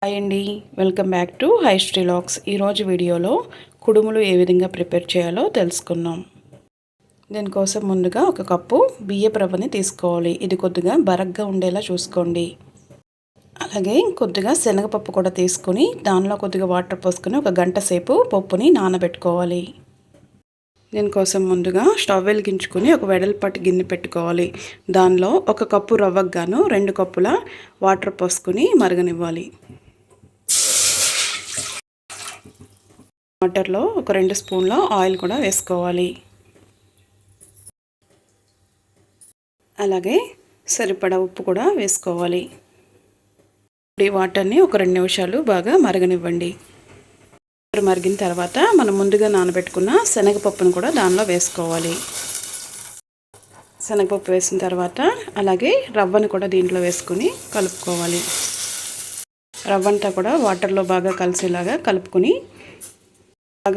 Hi అండి, welcome back to హైస్ట్రీ logs. ఈరోజు వీడియోలో కుడుములు ఏ విధంగా ప్రిపేర్ చేయాలో తెలుసుకుందాం. దీనికోసం ముందుగా ఒక కప్పు బియ్యపు రవ్వని తీసుకోవాలి. ఇది కొద్దిగా బరగ్గా ఉండేలా చూసుకోండి. అలాగే కొద్దిగా శనగపప్పు కూడా తీసుకొని దానిలో కొద్దిగా వాటర్ పోసుకొని ఒక గంట సేపు పప్పుని నానబెట్టుకోవాలి. దీనికోసం ముందుగా స్టవ్ వెలిగించుకొని ఒక వెడల్పాటి గిన్నె పెట్టుకోవాలి. దానిలో ఒక కప్పు రవ్వకు గాను 2 కప్పుల వాటర్ పోసుకొని మరగనివ్వాలి. వాటర్లో ఒక 2 స్పూన్ల ఆయిల్ కూడా వేసుకోవాలి. అలాగే సరిపడా ఉప్పు కూడా వేసుకోవాలి. ఈ వాటర్ని ఒక 2 నిమిషాలు బాగా మరగనివ్వండి. మరిగిన తర్వాత మనం ముందుగా నానబెట్టుకున్న శనగపప్పును కూడా దానిలో వేసుకోవాలి. శనగపప్పు వేసిన తర్వాత అలాగే రవ్వను కూడా దీంట్లో వేసుకొని కలుపుకోవాలి. రవ్వ అంతా కూడా వాటర్లో బాగా కలిసేలాగా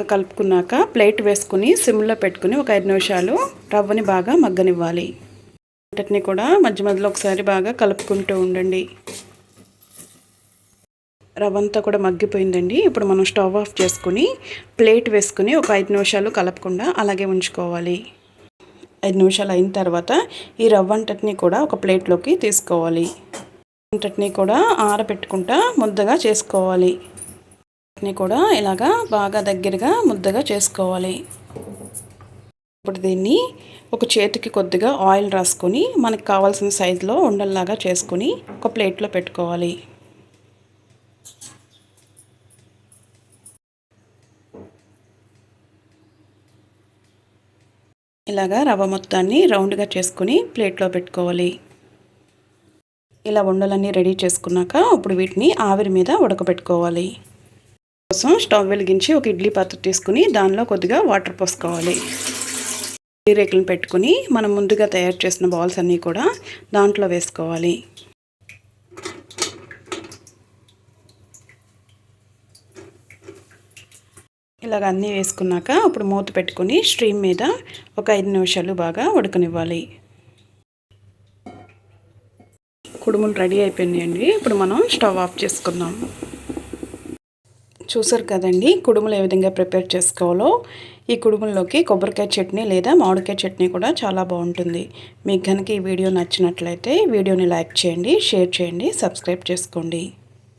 కలుపుకున్నాక ప్లేట్ వేసుకుని సిమ్లో పెట్టుకుని ఒక 5 నిమిషాలు రవ్వని బాగా మగ్గనివ్వాలి. వీటిని కూడా మధ్య మధ్యలో ఒకసారి బాగా కలుపుకుంటూ ఉండండి. రవ్వ అంతా కూడా మగ్గిపోయిందండి. ఇప్పుడు మనం స్టవ్ ఆఫ్ చేసుకుని ప్లేట్ వేసుకుని ఒక 5 నిమిషాలు కలపకుండా అలాగే ఉంచుకోవాలి. 5 నిమిషాలు అయిన తర్వాత ఈ రవ్వ అంతటిని కూడా ఒక ప్లేట్లోకి తీసుకోవాలి. అంతటిని కూడా ఆరబెట్టుకుంటా ముద్దగా చేసుకోవాలి. వీటిని కూడా ఇలాగా బాగా దగ్గరగా ముద్దగా చేసుకోవాలి. ఇప్పుడు దీన్ని ఒక చేతికి కొద్దిగా ఆయిల్ రాసుకొని మనకు కావాల్సిన సైజులో ఉండల్లాగా చేసుకొని ఒక ప్లేట్లో పెట్టుకోవాలి. ఇలాగా రవ్వ మొత్తాన్ని రౌండ్గా చేసుకుని ప్లేట్లో పెట్టుకోవాలి. ఇలా ఉండలన్నీ రెడీ చేసుకున్నాక ఇప్పుడు వీటిని ఆవిరి మీద ఉడకబెట్టుకోవాలి. కోసం స్టవ్ వెలిగించి ఒక ఇడ్లీ పాత్ర తీసుకుని దానిలో కొద్దిగా వాటర్ పోసుకోవాలి. ఇడ్లీ రేకులను పెట్టుకుని మనం ముందుగా తయారు చేసిన బాల్స్ అన్నీ కూడా దాంట్లో వేసుకోవాలి. ఇలాగ అన్నీ వేసుకున్నాక ఇప్పుడు మూత పెట్టుకుని స్ట్రీమ్ మీద ఒక 5 నిమిషాలు బాగా ఉడకనివ్వాలి. కుడుములు రెడీ అయిపోయినాయండి. ఇప్పుడు మనం స్టవ్ ఆఫ్ చేసుకుందాం. చూసారు కదండి కుడుములు ఏ విధంగా ప్రిపేర్ చేసుకోవాలో. ఈ కుడుముల్లోకి కొబ్బరికాయ చట్నీ లేదా మామిడికాయ చట్నీ కూడా చాలా బాగుంటుంది. మీకు కనుక ఈ వీడియో నచ్చినట్లయితే వీడియోని లైక్ చేయండి, షేర్ చేయండి, సబ్స్క్రైబ్ చేసుకోండి.